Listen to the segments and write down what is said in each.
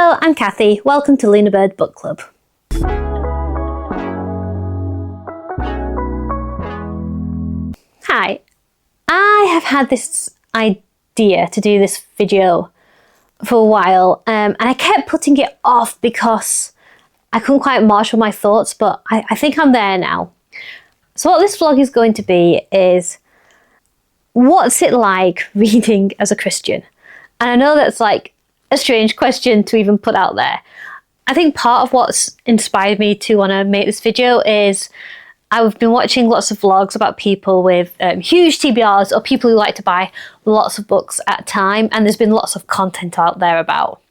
Hello, I'm Cathy. Welcome to Lunarbird Book Club. Hi, I have had this idea to do this video for a while and I kept putting it off because I couldn't quite marshal my thoughts, but I think I'm there now. So what this vlog is going to be is, what's it like reading as a Christian? And I know that's like a strange question to even put out there. I think part of what's inspired me to want to make this video is I've been watching lots of vlogs about people with huge TBRs or people who like to buy lots of books at a time, and there's been lots of content out there about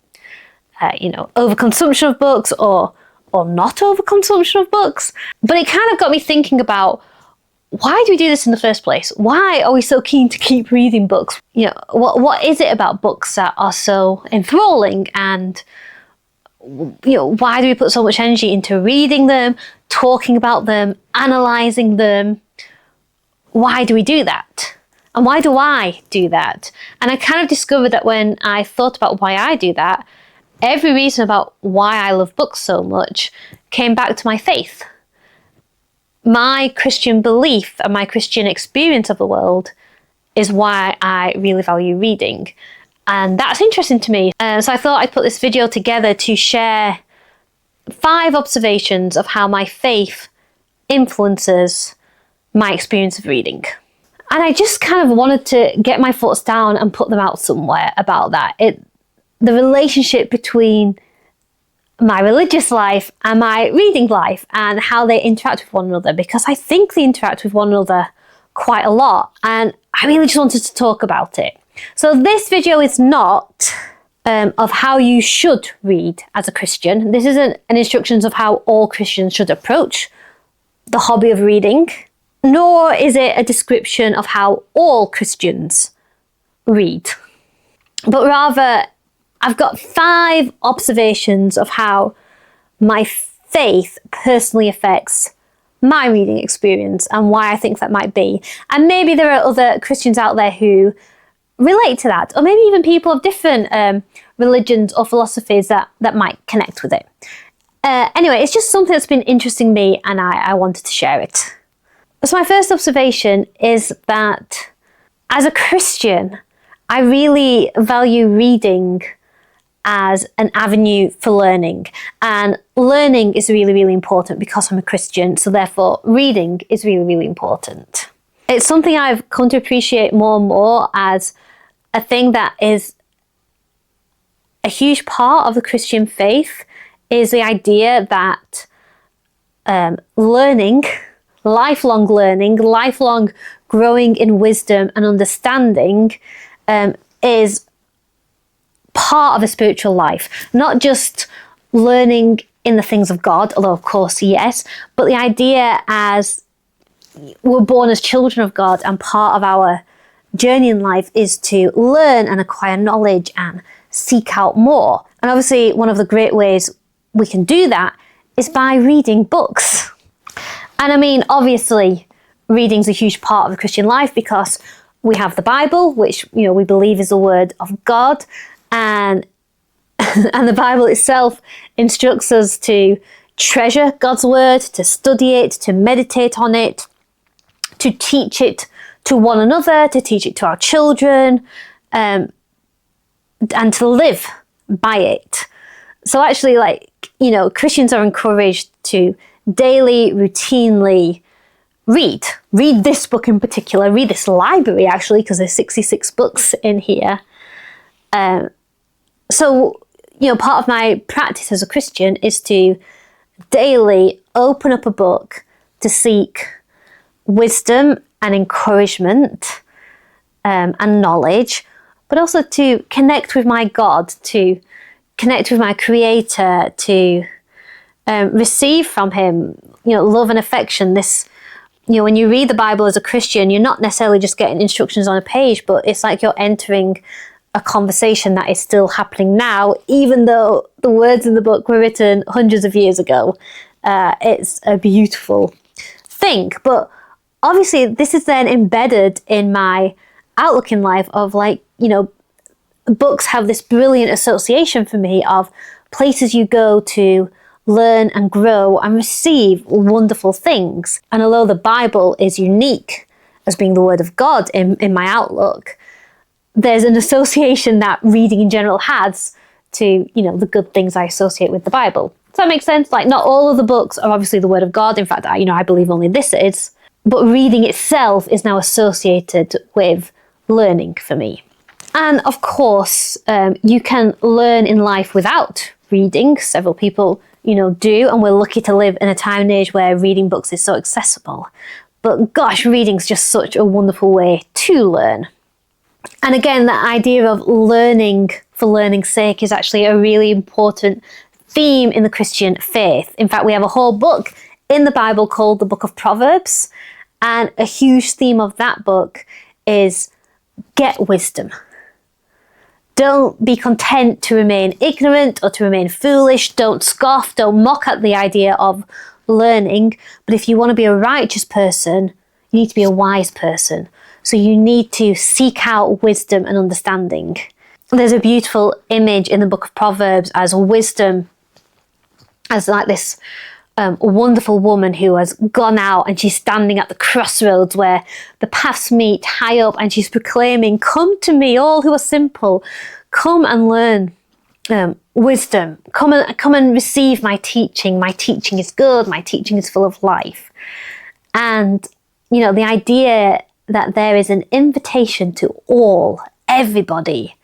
overconsumption of books or not overconsumption of books. But it kind of got me thinking about, why do we do this in the first place? Why are we so keen to keep reading books? What is it about books that are so enthralling, and why do we put so much energy into reading them, talking about them, analysing them? Why do we do that? And why do I do that? And I kind of discovered that when I thought about why I do that, every reason about why I love books so much came back to my faith. My Christian belief and my Christian experience of the world is why I really value reading. And that's interesting to me. So I thought I'd put this video together to share 5 observations of how my faith influences my experience of reading. And I just kind of wanted to get my thoughts down and put them out somewhere about that. The relationship between my religious life and my reading life and how they interact with one another, because I think they interact with one another quite a lot, and I really just wanted to talk about it. So this video is not of how you should read as a Christian. This isn't an instructions of how all Christians should approach the hobby of reading, nor is it a description of how all Christians read, but rather I've got 5 observations of how my faith personally affects my reading experience and why I think that might be. And maybe there are other Christians out there who relate to that, or maybe even people of different religions or philosophies that might connect with it. Anyway, it's just something that's been interesting me, and I wanted to share it. So my first observation is that as a Christian, I really value reading as an avenue for learning, and learning is really, really important because I'm a Christian, so therefore reading is really, really important. It's something I've come to appreciate more and more as a thing that is a huge part of the Christian faith, is the idea that learning, lifelong growing in wisdom and understanding is part of a spiritual life. Not just learning in the things of God, although of course yes, but the idea as we're born as children of God, and part of our journey in life is to learn and acquire knowledge and seek out more. And obviously one of the great ways we can do that is by reading books. And I mean, obviously reading's a huge part of the Christian life because we have the Bible, which we believe is the word of God, and the Bible itself instructs us to treasure God's word, to study it, to meditate on it, to teach it to one another, to teach it to our children, and to live by it. So actually, Christians are encouraged to daily, routinely read this book in particular, read this library actually, because there's 66 books in here. So part of my practice as a Christian is to daily open up a book to seek wisdom and encouragement and knowledge, but also to connect with my God, to connect with my Creator, to receive from Him, love and affection. This, when you read the Bible as a Christian, you're not necessarily just getting instructions on a page, but it's like you're entering a conversation that is still happening now, even though the words in the book were written hundreds of years ago. It's a beautiful thing. But obviously this is then embedded in my outlook in life of books have this brilliant association for me of places you go to learn and grow and receive wonderful things. And although the Bible is unique as being the Word of God in my outlook, there's an association that reading in general has to, the good things I associate with the Bible. Does that make sense? Like, not all of the books are obviously the Word of God. In fact, I believe only this is. But reading itself is now associated with learning for me. And of course, you can learn in life without reading. Several people, do, and we're lucky to live in a time and age where reading books is so accessible. But gosh, reading's just such a wonderful way to learn. And again, that idea of learning for learning's sake is actually a really important theme in the Christian faith. In fact, we have a whole book in the Bible called the Book of Proverbs, and a huge theme of that book is get wisdom. Don't be content to remain ignorant or to remain foolish. Don't scoff, don't mock at the idea of learning. But if you want to be a righteous person, you need to be a wise person. So you need to seek out wisdom and understanding. There's a beautiful image in the Book of Proverbs as wisdom, as like this wonderful woman who has gone out and she's standing at the crossroads where the paths meet high up, and she's proclaiming, "Come to me, all who are simple. Come and learn wisdom. Come and receive my teaching. My teaching is good. My teaching is full of life." And, the idea that there is an invitation to everybody,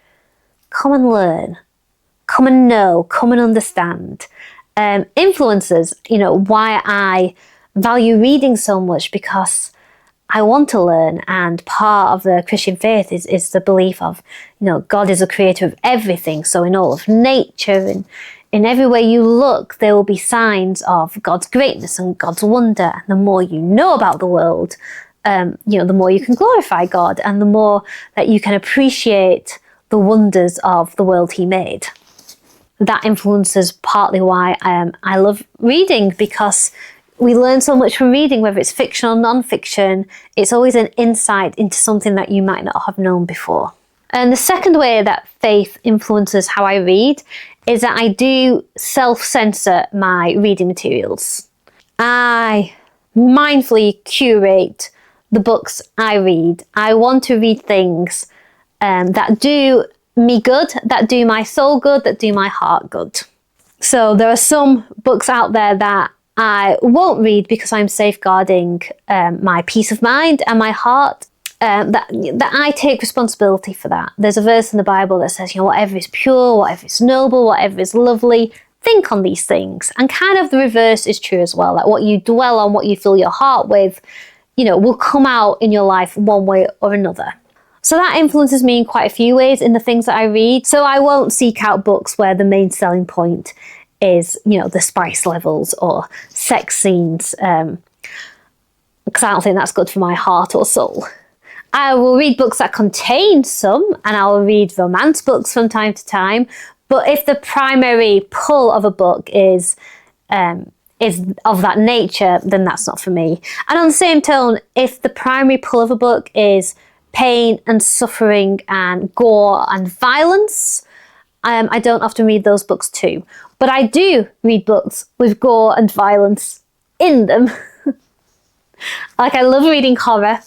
come and learn, come and know, come and understand, influences, why I value reading so much, because I want to learn. And part of the Christian faith is the belief of, God is the creator of everything. So in all of nature and in every way you look, there will be signs of God's greatness and God's wonder. And the more you know about the world, the more you can glorify God, and the more that you can appreciate the wonders of the world he made. That influences partly why I love reading, because we learn so much from reading, whether it's fiction or non-fiction. It's always an insight into something that you might not have known before. And the second way that faith influences how I read is that I do self-censor my reading materials. I mindfully curate the books I read. I want to read things that do me good, that do my soul good, that do my heart good. So there are some books out there that I won't read because I'm safeguarding my peace of mind and my heart. That I take responsibility for that. There's a verse in the Bible that says, whatever is pure, whatever is noble, whatever is lovely, think on these things. And kind of the reverse is true as well. Like what you dwell on, what you fill your heart with, will come out in your life one way or another. So that influences me in quite a few ways in the things that I read. So I won't seek out books where the main selling point is, the spice levels or sex scenes, because I don't think that's good for my heart or soul. I will read books that contain some, and I will read romance books from time to time. But if the primary pull of a book is of that nature, then that's not for me. And on the same tone, if the primary pull of a book is pain and suffering and gore and violence, I don't often read those books too. But I do read books with gore and violence in them. Like, I love reading horror.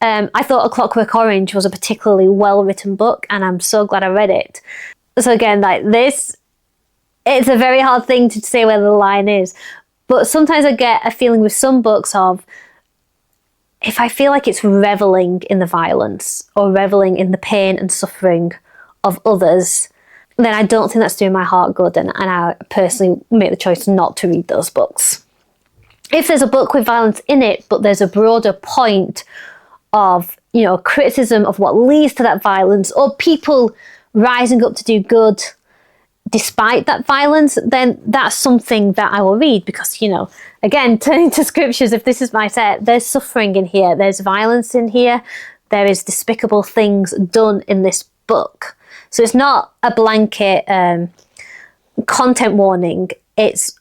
I thought A Clockwork Orange was a particularly well-written book, and I'm so glad I read it. So again, like this, it's a very hard thing to say where the line is. But sometimes I get a feeling with some books of, if I feel like it's reveling in the violence or reveling in the pain and suffering of others, then I don't think that's doing my heart good, and I personally make the choice not to read those books. If there's a book with violence in it, but there's a broader point of, criticism of what leads to that violence, or people rising up to do good despite that violence, then that's something that I will read, because, again, turning to scriptures, if this is my set, there's suffering in here, there's violence in here, there is despicable things done in this book. So it's not a blanket content warning. It's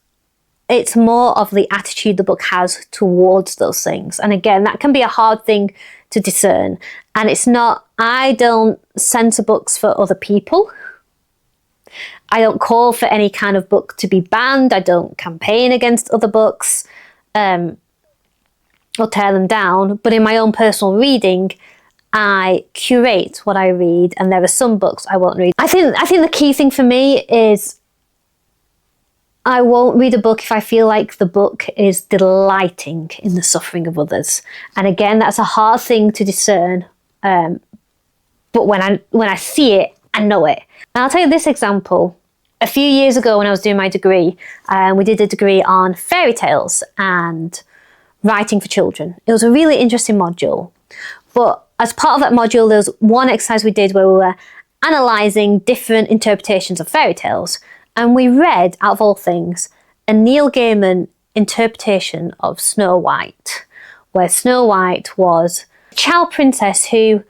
more of the attitude the book has towards those things. And again, that can be a hard thing to discern. And it's not, I don't censor books for other people. I don't call for any kind of book to be banned. I don't campaign against other books or tear them down. But in my own personal reading, I curate what I read, and there are some books I won't read. I think the key thing for me is I won't read a book if I feel like the book is delighting in the suffering of others. And again, that's a hard thing to discern. But when I see it, I know it. And I'll tell you this example. A few years ago when I was doing my degree, we did a degree on fairy tales and writing for children. It was a really interesting module. But as part of that module, there was one exercise we did where we were analysing different interpretations of fairy tales. And we read, out of all things, a Neil Gaiman interpretation of Snow White, where Snow White was a child princess who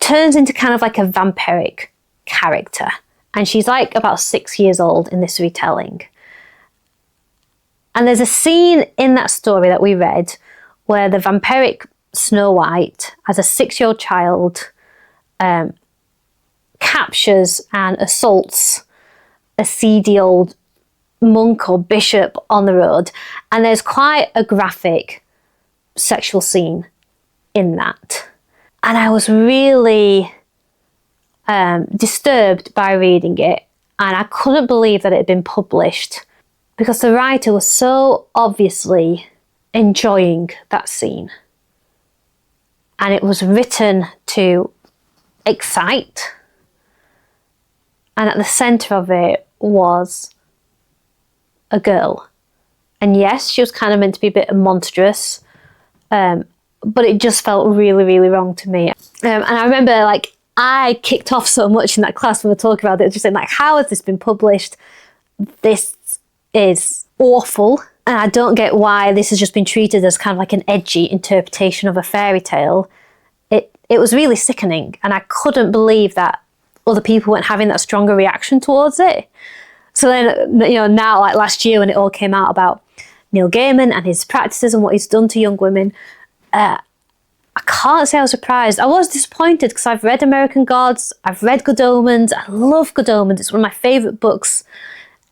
turns into kind of like a vampiric character. And she's like about 6 years old in this retelling. And there's a scene in that story that we read where the vampiric Snow White, as a 6-year-old child, captures and assaults a seedy old monk or bishop on the road. And there's quite a graphic sexual scene in that. And I was really disturbed by reading it, and I couldn't believe that it had been published because the writer was so obviously enjoying that scene. And it was written to excite, and at the centre of it was a girl. And yes, she was kind of meant to be a bit monstrous, but it just felt really, really wrong to me. And I remember, like, I kicked off so much in that class when we were talking about it, just saying, like, how has this been published? This is awful. And I don't get why this has just been treated as kind of like an edgy interpretation of a fairy tale. It was really sickening. And I couldn't believe that other people weren't having that stronger reaction towards it. So then, now, like last year when it all came out about Neil Gaiman and his practices and what he's done to young women, I can't say I was surprised. I was disappointed because I've read American Gods, I've read Good Omens, I love Good Omens, it's one of my favourite books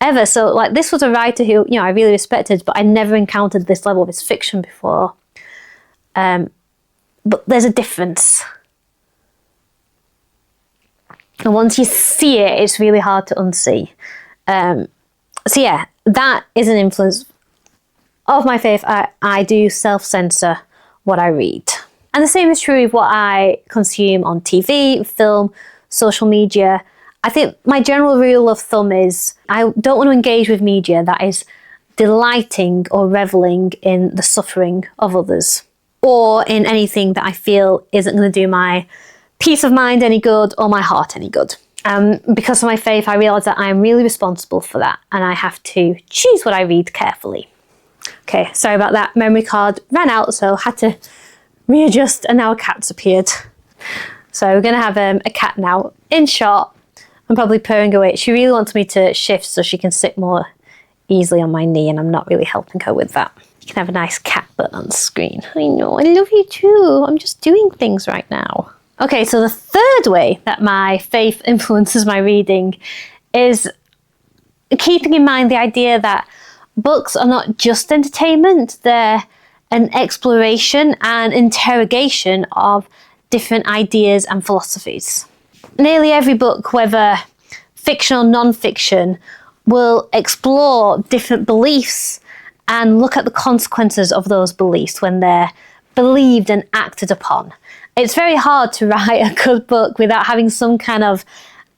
ever. So like this was a writer who, I really respected, but I never encountered this level of his fiction before. But there's a difference. And once you see it, it's really hard to unsee. So yeah, that is an influence of my faith. I do self-censor what I read. And the same is true of what I consume on TV, film, social media. I think my general rule of thumb is I don't want to engage with media that is delighting or reveling in the suffering of others, or in anything that I feel isn't going to do my peace of mind any good or my heart any good. Because of my faith, I realise that I'm really responsible for that, and I have to choose what I read carefully. Okay, sorry about that. Memory card ran out, so had to readjust, and now a cat's appeared. So we're going to have a cat now in shot and probably purring away. She really wants me to shift so she can sit more easily on my knee, and I'm not really helping her with that. You can have a nice cat butt on screen. I know, I love you too. I'm just doing things right now. Okay, so the third way that my faith influences my reading is keeping in mind the idea that books are not just entertainment, they're an exploration and interrogation of different ideas and philosophies. Nearly every book, whether fiction or non-fiction, will explore different beliefs and look at the consequences of those beliefs when they're believed and acted upon. It's very hard to write a good book without having some kind of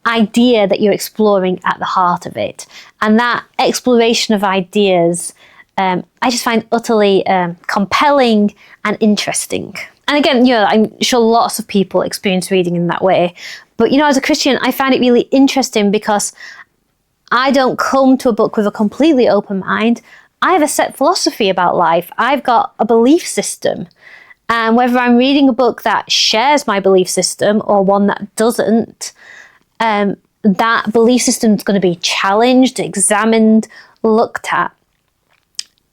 idea that you're exploring at the heart of it. And that exploration of ideas, I just find utterly compelling and interesting. And again, I'm sure lots of people experience reading in that way. But, as a Christian, I find it really interesting because I don't come to a book with a completely open mind. I have a set philosophy about life. I've got a belief system. And whether I'm reading a book that shares my belief system or one that doesn't, that belief system is going to be challenged, examined, looked at.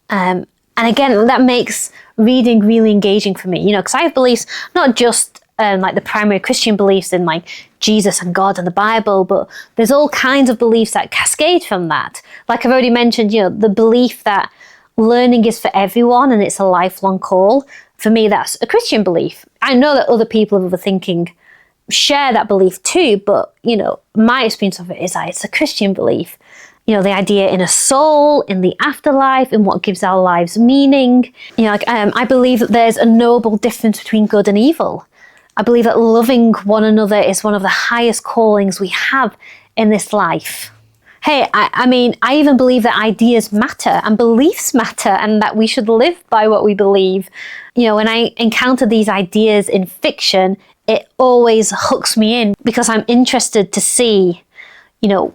And again, that makes reading really engaging for me, because I have beliefs, not just like the primary Christian beliefs in like Jesus and God and the Bible, but there's all kinds of beliefs that cascade from that. Like I've already mentioned, the belief that learning is for everyone and it's a lifelong call. For me, that's a Christian belief. I know that other people of overthinking share that belief too, but, my experience of it is that it's a Christian belief. The idea in a soul, in the afterlife, in what gives our lives meaning. I believe that there's a noble difference between good and evil. I believe that loving one another is one of the highest callings we have in this life. Hey, I even believe that ideas matter and beliefs matter and that we should live by what we believe. When I encounter these ideas in fiction, it always hooks me in because I'm interested to see,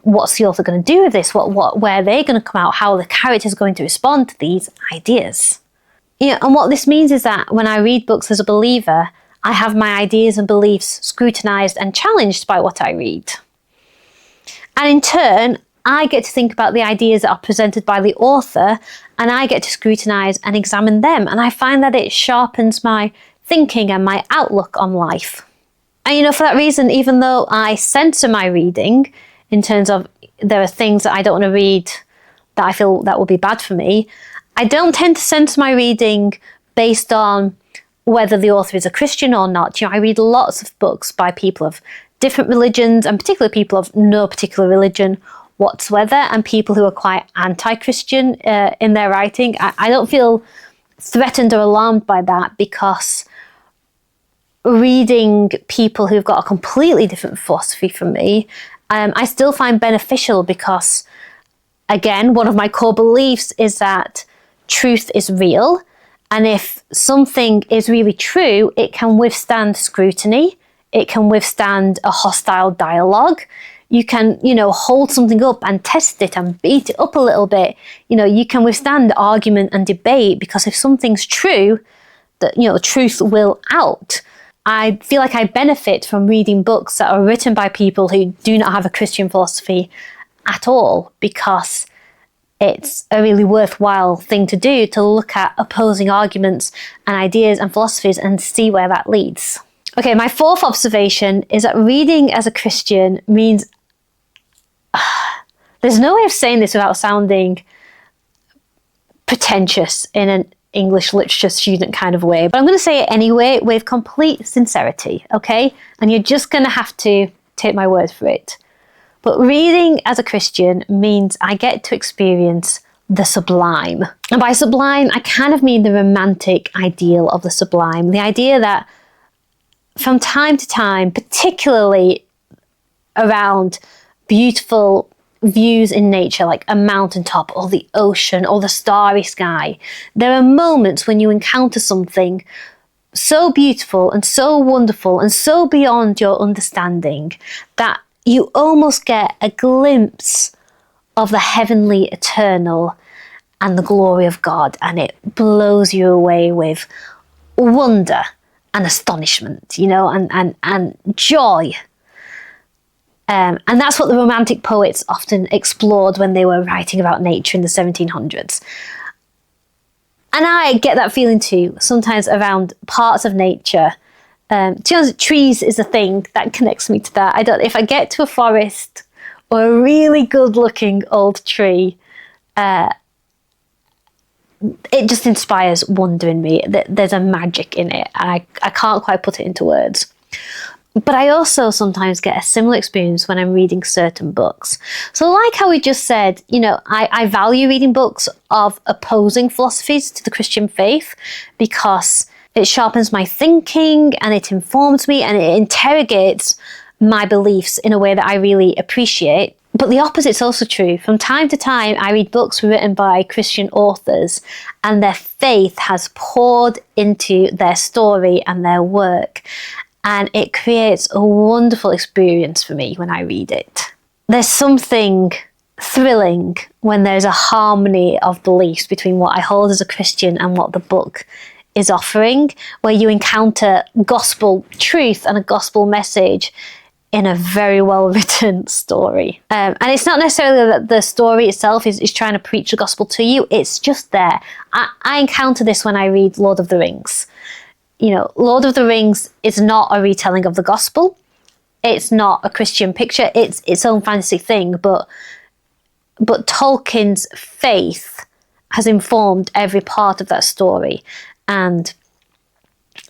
what's the author going to do with this? Where they're going to come out, how the character's going to respond to these ideas. And what this means is that when I read books as a believer, I have my ideas and beliefs scrutinized and challenged by what I read. And in turn, I get to think about the ideas that are presented by the author, and I get to scrutinize and examine them. And I find that it sharpens my thinking and my outlook on life. And for that reason, even though I censor my reading in terms of there are things that I don't want to read that I feel that would be bad for me, I don't tend to censor my reading based on whether the author is a Christian or not. I read lots of books by people of different religions, and particularly people of no particular religion whatsoever, and people who are quite anti-Christian in their writing. I don't feel threatened or alarmed by that, because reading people who've got a completely different philosophy from me, I still find beneficial because, again, one of my core beliefs is that truth is real. And if something is really true, it can withstand scrutiny. It can withstand a hostile dialogue. You can, hold something up and test it and beat it up a little bit. You can withstand argument and debate, because if something's true, that, truth will out. I feel like I benefit from reading books that are written by people who do not have a Christian philosophy at all, because it's a really worthwhile thing to do, to look at opposing arguments and ideas and philosophies and see where that leads. Okay, my fourth observation is that reading as a Christian means... there's no way of saying this without sounding pretentious in an English literature student kind of way, but I'm going to say it anyway with complete sincerity, okay? And you're just going to have to take my word for it. But reading as a Christian means I get to experience the sublime. And by sublime, I kind of mean the romantic ideal of the sublime. The idea that from time to time, particularly around beautiful views in nature, like a mountaintop or the ocean or the starry sky, there are moments when you encounter something so beautiful and so wonderful and so beyond your understanding that you almost get a glimpse of the heavenly eternal and the glory of God, and it blows you away with wonder and astonishment, and joy. And that's what the Romantic poets often explored when they were writing about nature in the 1700s. And I get that feeling too, sometimes around parts of nature. To be honest, trees is a thing that connects me to that. If I get to a forest or a really good looking old tree, it just inspires wonder in me. There's a magic in it, and I can't quite put it into words. But I also sometimes get a similar experience when I'm reading certain books. So like how we just said, I value reading books of opposing philosophies to the Christian faith because it sharpens my thinking and it informs me and it interrogates my beliefs in a way that I really appreciate. But the opposite's also true. From time to time, I read books written by Christian authors and their faith has poured into their story and their work. And it creates a wonderful experience for me when I read it. There's something thrilling when there's a harmony of beliefs between what I hold as a Christian and what the book is offering, where you encounter gospel truth and a gospel message in a very well written story. And it's not necessarily that the story itself is trying to preach the gospel to you, it's just there. I encounter this when I read Lord of the Rings. Lord of the Rings is not a retelling of the gospel. it's not a Christian picture. It's its own fantasy thing, but Tolkien's faith has informed every part of that story. And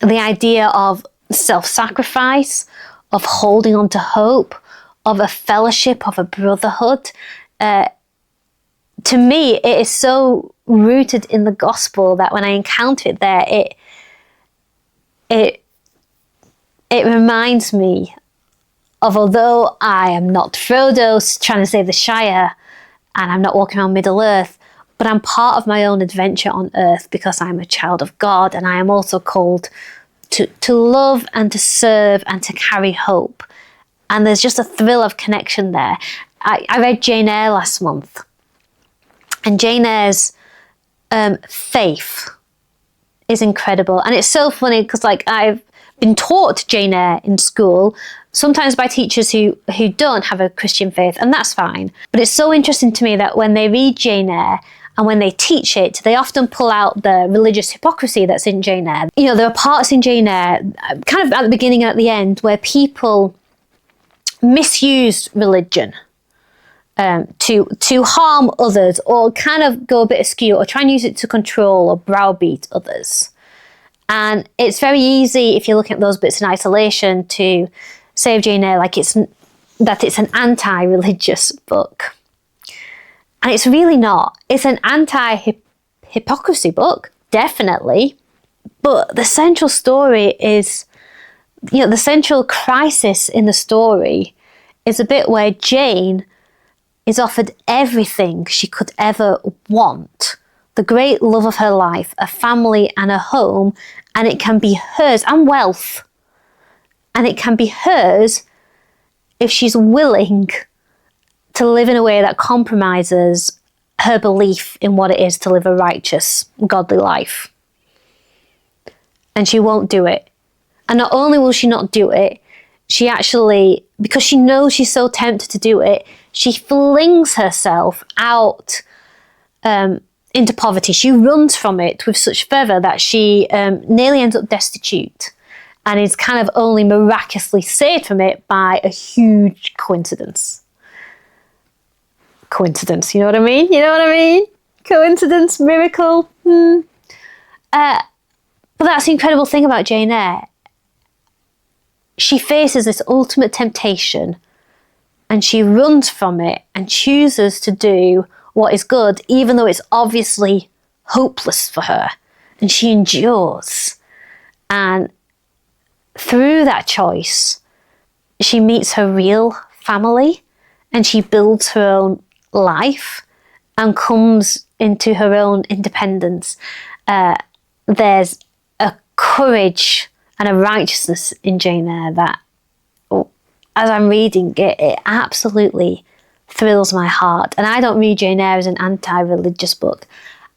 the idea of self-sacrifice, of holding on to hope, of a fellowship, of a brotherhood, to me, it is so rooted in the gospel that when I encounter it there, it reminds me of, although I am not Frodo trying to save the Shire, and I'm not walking around Middle Earth, but I'm part of my own adventure on Earth because I'm a child of God, and I am also called to love and to serve and to carry hope. And there's just a thrill of connection there. I read Jane Eyre last month, and Jane Eyre's faith is incredible. And it's so funny because, like, I've been taught Jane Eyre in school, sometimes by teachers who don't have a Christian faith, and that's fine. But it's so interesting to me that when they read Jane Eyre and when they teach it, they often pull out the religious hypocrisy that's in Jane Eyre. You know, there are parts in Jane Eyre, kind of at the beginning and at the end, where people misused religion to harm others, or kind of go a bit askew, or try and use it to control or browbeat others. And it's very easy, if you're looking at those bits in isolation, to say of Jane Eyre like it's an anti-religious book. And it's really not. It's an anti-hypocrisy book, definitely. But the central story is, you know, the central crisis in the story is a bit where Jane is offered everything she could ever want. The great love of her life, a family and a home, and it can be hers, and wealth. And it can be hers if she's willing to live in a way that compromises her belief in what it is to live a righteous, godly life. And she won't do it. And not only will she not do it, she actually, because she knows she's so tempted to do it, she flings herself out into poverty. She runs from it with such fervour that she nearly ends up destitute, and is kind of only miraculously saved from it by a huge coincidence. Coincidence, you know what I mean? You know what I mean? Coincidence, miracle. But that's the incredible thing about Jane Eyre. She faces this ultimate temptation, and she runs from it and chooses to do what is good, even though it's obviously hopeless for her. And she endures. And through that choice, she meets her real family, and she builds her own life and comes into her own independence. There's a courage and a righteousness in Jane Eyre that, as I'm reading it, it absolutely thrills my heart. And I don't read Jane Eyre as an anti-religious book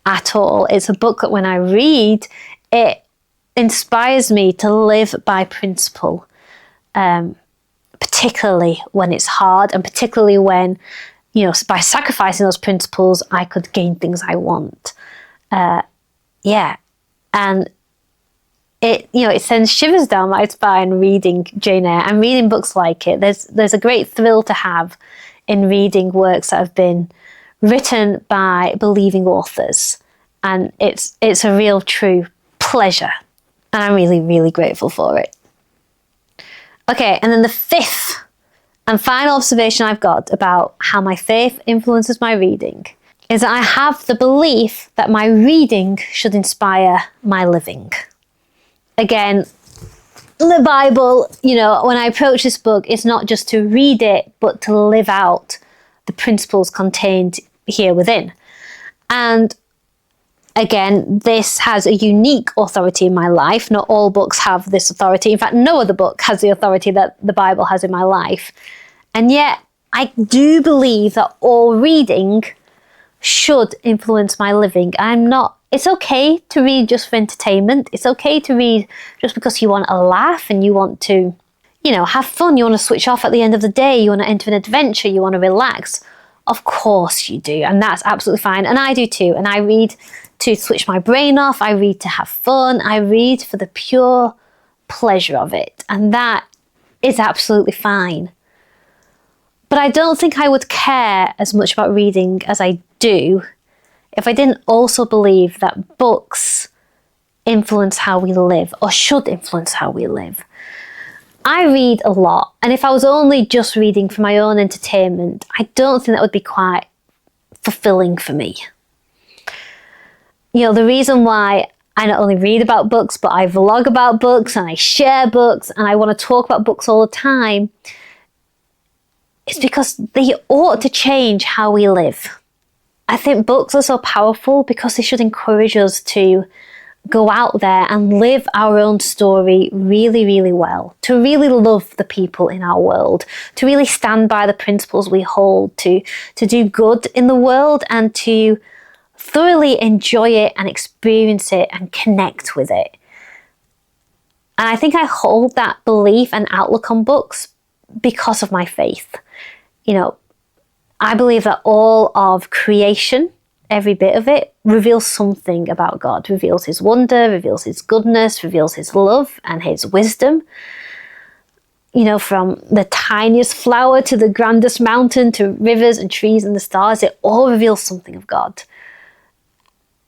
at all. It's a book that when I read, it inspires me to live by principle, particularly when it's hard, and particularly when, you know, by sacrificing those principles, I could gain things I want. And it, you know, it sends shivers down my spine reading Jane Eyre and reading books like it. There's a great thrill to have in reading works that have been written by believing authors, and it's a real true pleasure, and I'm really, really grateful for it. Okay, and then the fifth and final observation I've got about how my faith influences my reading is that I have the belief that my reading should inspire my living. Again, the Bible, you know, when I approach this book, it's not just to read it, but to live out the principles contained here within. And again, this has a unique authority in my life. Not all books have this authority. In fact, no other book has the authority that the Bible has in my life. And yet, I do believe that all reading should influence my living. It's okay to read just for entertainment. It's okay to read just because you want a laugh and you want to, you know, have fun. You want to switch off at the end of the day. You want to enter an adventure. You want to relax. Of course you do. And that's absolutely fine. And I do too. And I read to switch my brain off. I read to have fun. I read for the pure pleasure of it. And that is absolutely fine. But I don't think I would care as much about reading as I do if I didn't also believe that books influence how we live, or should influence how we live. I read a lot, and if I was only just reading for my own entertainment, I don't think that would be quite fulfilling for me. You know, the reason why I not only read about books, but I vlog about books and I share books and I want to talk about books all the time, is because they ought to change how we live. I think books are so powerful because they should encourage us to go out there and live our own story really, really well, to really love the people in our world, to really stand by the principles we hold, to do good in the world, and to thoroughly enjoy it and experience it and connect with it. And I think I hold that belief and outlook on books because of my faith. You know, I believe that all of creation, every bit of it, reveals something about God, reveals his wonder, reveals his goodness, reveals his love and his wisdom. You know, from the tiniest flower to the grandest mountain to rivers and trees and the stars, it all reveals something of God.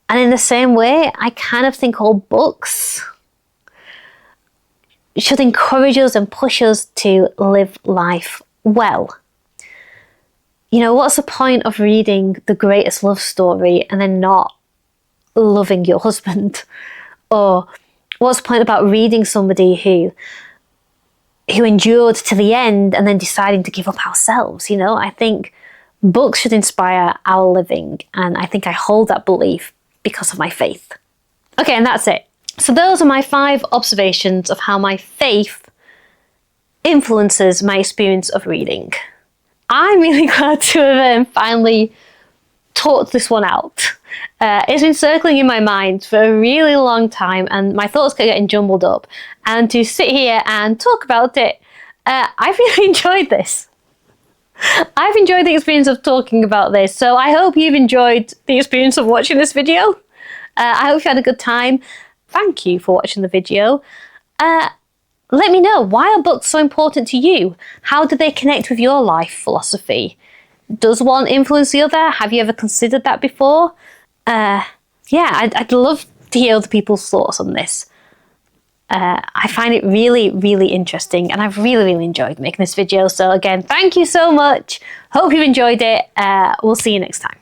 And in the same way, I kind of think all books should encourage us and push us to live life well. You know, what's the point of reading the greatest love story and then not loving your husband? Or what's the point about reading somebody who endured to the end and then deciding to give up ourselves? You know, I think books should inspire our living, and I think I hold that belief because of my faith. Okay, and that's it. So those are my 5 observations of how my faith influences my experience of reading. I'm really glad to have finally talked this one out. It's been circling in my mind for a really long time, and my thoughts kept getting jumbled up. And to sit here and talk about it, I've really enjoyed this. I've enjoyed the experience of talking about this, so I hope you've enjoyed the experience of watching this video. I hope you had a good time. Thank you for watching the video. Let me know, why are books so important to you? How do they connect with your life philosophy? Does one influence the other? Have you ever considered that before? Yeah, I'd love to hear other people's thoughts on this. I find it really, really interesting, and I've really, really enjoyed making this video. So again, thank you so much. Hope you've enjoyed it. We'll see you next time.